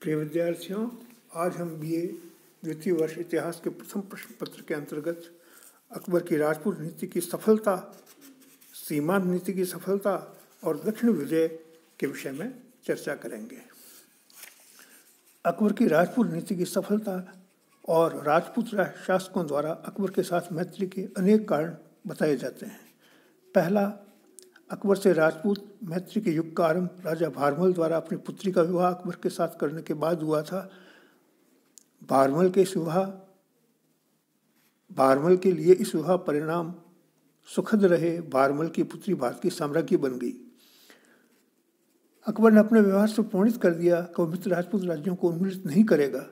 प्रिय विद्यार्थियों, आज हम बीए द्वितीय वर्ष इतिहास के प्रथम प्रश्न पत्र के अंतर्गत अकबर की राजपूत नीति की सफलता, सीमांत नीति की सफलता और दक्षिण विजय के विषय में चर्चा करेंगे। अकबर की राजपूत नीति की सफलता और राजपूत शासकों द्वारा अकबर के साथ मैत्री के अनेक कारण बताए जाते हैं। पहला, अकबर से राजपूत मैत्री के युग का आरंभ राजा भारमल द्वारा अपनी पुत्री का विवाह अकबर के साथ करने के बाद हुआ था। भारमल के लिए इस विवाह परिणाम सुखद रहे। भारमल की पुत्री भारत की साम्राज्ञी बन गई। अकबर ने अपने व्यवहार से प्रमाणित कर दिया कि वह मित्र राजपूत राज्यों को उन्मूलित नहीं करेगा।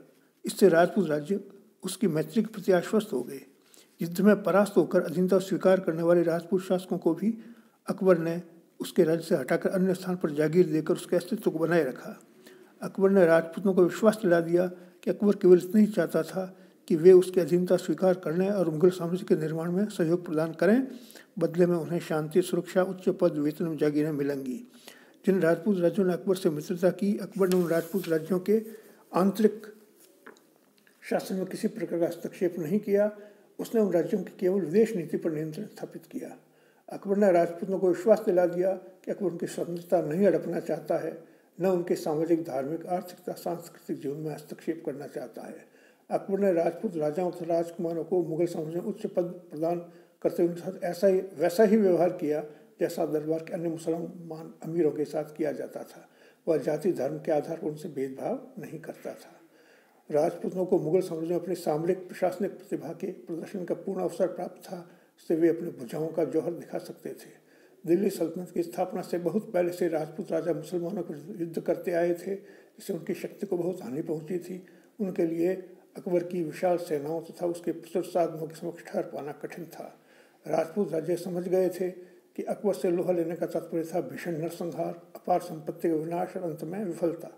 इससे राजपूत राज्य उसकी मैत्री के प्रति आश्वस्त हो गए। युद्ध में परास्त होकर अधीनता स्वीकार करने वाले राजपूत शासकों को भी अकबर ने उसके राज्य से हटाकर अन्य स्थान पर जागीर देकर उसके अस्तित्व को बनाए रखा। अकबर ने राजपूतों को विश्वास दिला दिया कि अकबर केवल इतना ही चाहता था कि वे उसकी अधीनता स्वीकार करने और मुगल साम्राज्य के निर्माण में सहयोग प्रदान करें। बदले में उन्हें शांति, सुरक्षा, उच्च पद, वेतन और जागीरें मिलेंगी। जिन राजपूत राज्यों ने अकबर से मित्रता की, अकबर ने उन राजपूत राज्यों के आंतरिक शासन में किसी प्रकार का हस्तक्षेप नहीं किया। उसने उन राज्यों की केवल विदेश नीति पर नियंत्रण स्थापित किया। अकबर ने राजपूतों को विश्वास दिला दिया कि अकबर उनकी स्वतंत्रता नहीं हड़पना चाहता है, न उनके सामाजिक, धार्मिक, आर्थिक, सांस्कृतिक जीवन में हस्तक्षेप करना चाहता है। अकबर ने राजपूत राजाओं तथा राजकुमारों को मुगल साम्राज्य में उच्च पद प्रदान करते हुए उनके साथ वैसा ही व्यवहार किया जैसा दरबार के अन्य मुसलमान अमीरों के साथ किया जाता था। वह जाति, धर्म के आधार पर उनसे भेदभाव नहीं करता था। राजपूतों को मुगल साम्राज्य में अपनी सामरिक, प्रशासनिक प्रतिभा के प्रदर्शन का पूर्ण अवसर प्राप्त था, से वे अपने भुजाओं का जौहर दिखा सकते थे। दिल्ली सल्तनत की स्थापना से बहुत पहले से राजपूत राजा मुसलमानों पर युद्ध करते आए थे, जिससे उनकी शक्ति को बहुत हानि पहुंची थी। उनके लिए अकबर की विशाल सेनाओं तथा उसके प्रचुर साधनों के समक्ष ठहर पाना कठिन था। राजपूत राज्य समझ गए थे कि अकबर से लोहा लेने का तात्पर्य था भीषण नरसंहार, अपार संपत्ति का विनाश और अंत में विफलता।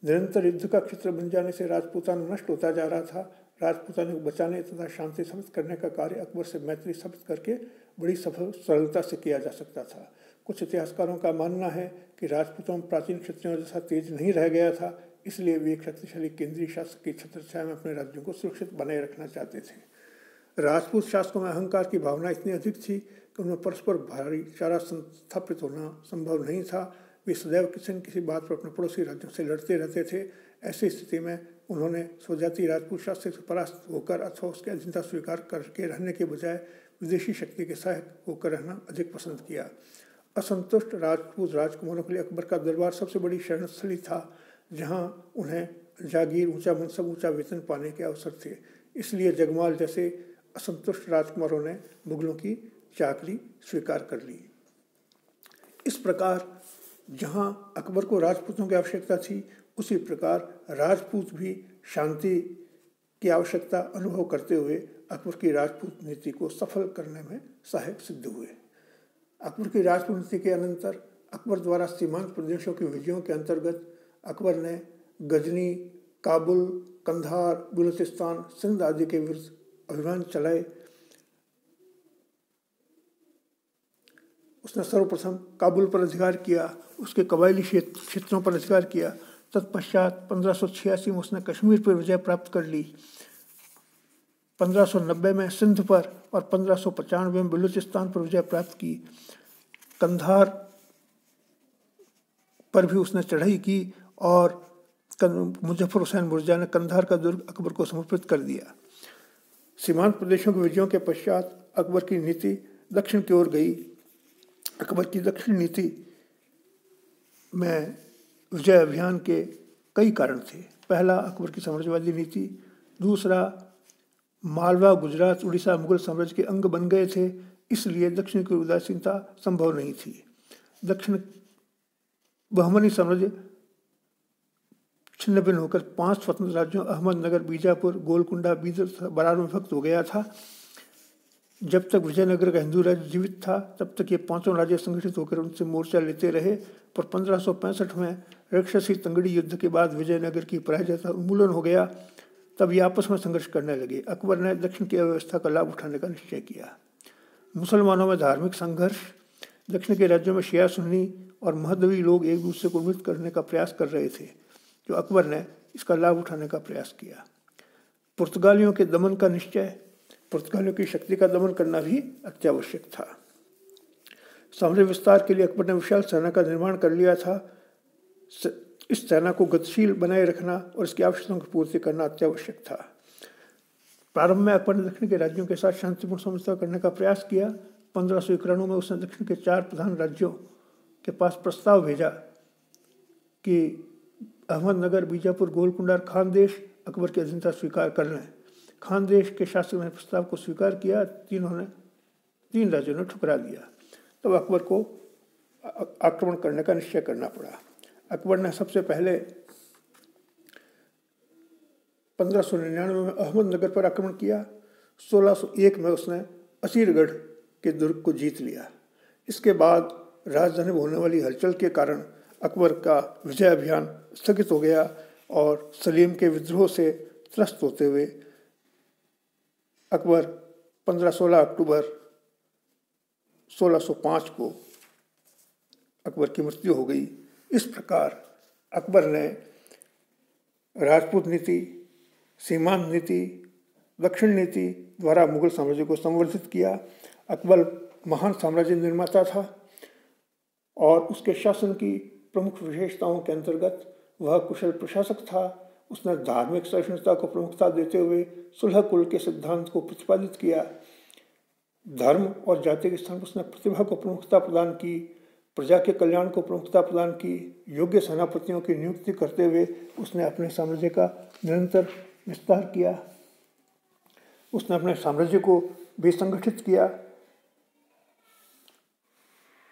निरंतर युद्ध का क्षेत्र बन जाने से राजपूताना नष्ट होता जा रहा था। राजपूताना को बचाने तथा शांति स्थापित करने का कार्य अकबर से मैत्री स्थापित करके बड़ी सरलता से किया जा सकता था। कुछ इतिहासकारों का मानना है कि राजपूतों में प्राचीन क्षत्रियों जैसा तेज नहीं रह गया था, इसलिए वे एक शक्तिशाली केंद्रीय शासक की छत्रछाया में अपने राज्यों को सुरक्षित बनाए रखना चाहते थे। राजपूत शासकों में अहंकार की भावना इतनी अधिक थी कि उनमें परस्पर भाईचारा स्थापित होना संभव नहीं था। वे सदैव किसी न किसी बात पर अपने पड़ोसी राज्यों से लड़ते रहते थे। ऐसी स्थिति में उन्होंने स्वजाति राजपूत शासक से परास्त होकर अथवा उसकी अधीनता स्वीकार करके रहने के बजाय विदेशी शक्ति के सहायक होकर रहना अधिक पसंद किया। असंतुष्ट राजपूत राजकुमारों के लिए अकबर का दरबार सबसे बड़ी शरणस्थली था, जहां उन्हें जागीर, ऊंचा मनसब, ऊंचा वेतन पाने के अवसर थे। इसलिए जगमाल जैसे असंतुष्ट राजकुमारों ने मुगलों की चाकरी स्वीकार कर ली। इस प्रकार जहां अकबर को राजपूतों की आवश्यकता थी, उसी प्रकार राजपूत भी शांति की आवश्यकता अनुभव करते हुए अकबर की राजपूत नीति को सफल करने में सहायक सिद्ध हुए। अकबर की राजपूत नीति के अनंतर अकबर द्वारा सीमांत प्रदेशों के विजयों के अंतर्गत अकबर ने गजनी, काबुल, कंधार, बलूचिस्तान, सिंध आदि के विरुद्ध अभियान चलाए। उसने सर्वप्रथम काबुल पर अधिकार किया, उसके कबायली क्षेत्रों पर अधिकार किया। तत्पश्चात 1586 में उसने कश्मीर पर विजय प्राप्त कर ली, 1590 में सिंध पर और 1595 में बलूचिस्तान पर विजय प्राप्त की। कंधार पर भी उसने चढ़ाई की और मुजफ्फर हुसैन मुर्जा ने कंधार का दुर्ग अकबर को समर्पित कर दिया। सीमांत प्रदेशों के विजयों के पश्चात अकबर की नीति दक्षिण की ओर गई। अकबर की दक्षिण नीति में विजय अभियान के कई कारण थे। पहला, अकबर की साम्राज्यवादी नीति। दूसरा, मालवा, गुजरात, उड़ीसा मुगल साम्राज्य के अंग बन गए थे, इसलिए दक्षिण की उदासीनता संभव नहीं थी। दक्षिण बहमनी साम्राज्य छिन्न भिन्न होकर 5 स्वतंत्र राज्यों अहमदनगर, बीजापुर, गोलकुंडा, बीदर, बरार में विभक्त हो गया था। जब तक विजयनगर का हिंदू राज्य जीवित था, तब तक ये 5 राज्य संगठित होकर उनसे मोर्चा लेते रहे। पर 1565 में राक्षसी तंगड़ी युद्ध के बाद विजयनगर की पराजयता उन्मूलन हो गया। तब ये आपस में संघर्ष करने लगे। अकबर ने दक्षिण की अव्यवस्था का लाभ उठाने का निश्चय किया। मुसलमानों में धार्मिक संघर्ष। दक्षिण के राज्यों में शिया, सुन्नी और महदवी लोग एक दूसरे को मिलित करने का प्रयास कर रहे थे। जो अकबर ने इसका लाभ उठाने का प्रयास किया। पुर्तगालियों के दमन का निश्चय, पुर्तगालियों की शक्ति का दमन करना भी अत्यावश्यक था। साम्राज्य विस्तार के लिए अकबर ने विशाल सेना का निर्माण कर लिया था। इस सेना को गतिशील बनाए रखना और इसकी आवश्यकताओं की पूर्ति करना अत्यावश्यक था। प्रारंभ में अकबर ने दक्षिण के राज्यों के साथ शांतिपूर्ण समझौता करने का प्रयास किया। 1591 में उसने दक्षिण के 4 प्रधान राज्यों के पास प्रस्ताव भेजा कि अहमदनगर, बीजापुर, गोलकुंडा और खानदेश अकबर की अधीनता स्वीकार कर लें। खानदेश के शासक ने प्रस्ताव को स्वीकार किया। 3 राज्यों ने ठुकरा दिया। तब अकबर को आक्रमण करने का निश्चय करना पड़ा। अकबर ने सबसे पहले 1599 में अहमदनगर पर आक्रमण किया। 1601 में उसने असीरगढ़ के दुर्ग को जीत लिया। इसके बाद राजधानी में होने वाली हलचल के कारण अकबर का विजय अभियान स्थगित हो गया और सलीम के विद्रोह से त्रस्त होते हुए अकबर 16 अक्टूबर 1605 को अकबर की मृत्यु हो गई। इस प्रकार अकबर ने राजपूत नीति, सीमांत नीति, दक्षिण नीति द्वारा मुगल साम्राज्य को संवर्धित किया। अकबर महान साम्राज्य निर्माता था और उसके शासन की प्रमुख विशेषताओं के अंतर्गत वह कुशल प्रशासक था। उसने धार्मिक सहिष्णुता को प्रमुखता देते हुए सुलह कुल के सिद्धांत को प्रतिपादित किया। धर्म और जाति के स्थान पर उसने प्रतिभा को प्रमुखता प्रदान की, प्रजा के कल्याण को प्रमुखता प्रदान की। योग्य सेनापतियों की नियुक्ति करते हुए उसने अपने साम्राज्य का निरंतर विस्तार किया। उसने अपने साम्राज्य को भी संगठित किया।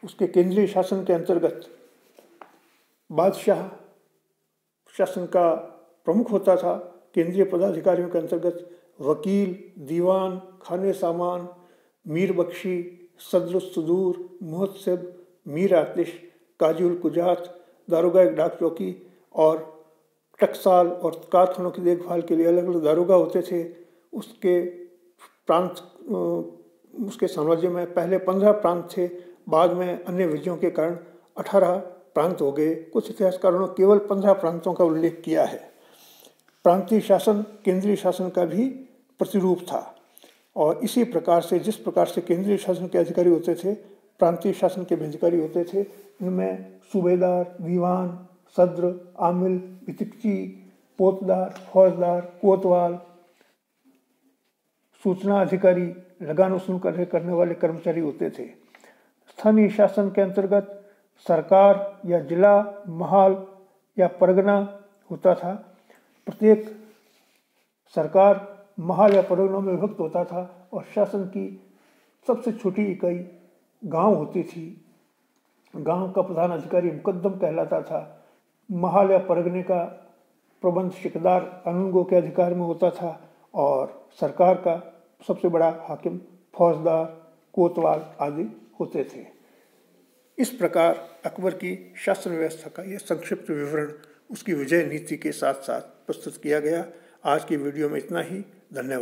उसके केंद्रीय शासन के अंतर्गत बादशाह शासन का प्रमुख होता था। केंद्रीय पदाधिकारियों के अंतर्गत वकील, दीवान, खाने सामान, मीर बख्शी, सदरुस सुदूर, मुहत्सिब, मीर आतिश, काजी उल कुजात, दारोगा एक डाक चौकी और टकसाल और कारखानों की देखभाल के लिए अलग अलग दारोगा होते थे। उसके प्रांत, उसके साम्राज्य में पहले 15 प्रांत थे, बाद में अन्य विजयों के कारण 18 प्रांत हो गए। कुछ इतिहासकारों ने केवल 15 प्रांतों का उल्लेख किया है। प्रांतीय शासन केंद्रीय शासन का भी प्रतिरूप था और इसी प्रकार से जिस प्रकार से केंद्रीय शासन के अधिकारी होते थे, प्रांतीय शासन के भी अधिकारी होते थे। इनमें सूबेदार, दीवान, सद्र, आमिल, बितिकची, पोतदार, फौजदार, कोतवाल, सूचना अधिकारी, लगान वसूल करने वाले कर्मचारी होते थे। स्थानीय शासन के अंतर्गत सरकार या जिला, महाल या परगना होता था। प्रत्येक सरकार महाल या परगनों में विभक्त होता था और शासन की सबसे छोटी इकाई गांव होती थी। गांव का प्रधान अधिकारी मुकद्दम कहलाता था। महाल या परगने का प्रबंध शिकदार कानूनगो के अधिकार में होता था और सरकार का सबसे बड़ा हाकिम फौजदार, कोतवाल आदि होते थे। इस प्रकार अकबर की शासन व्यवस्था का यह संक्षिप्त विवरण उसकी विजय नीति के साथ साथ प्रस्तुत किया गया। आज की वीडियो में इतना ही। धन्यवाद।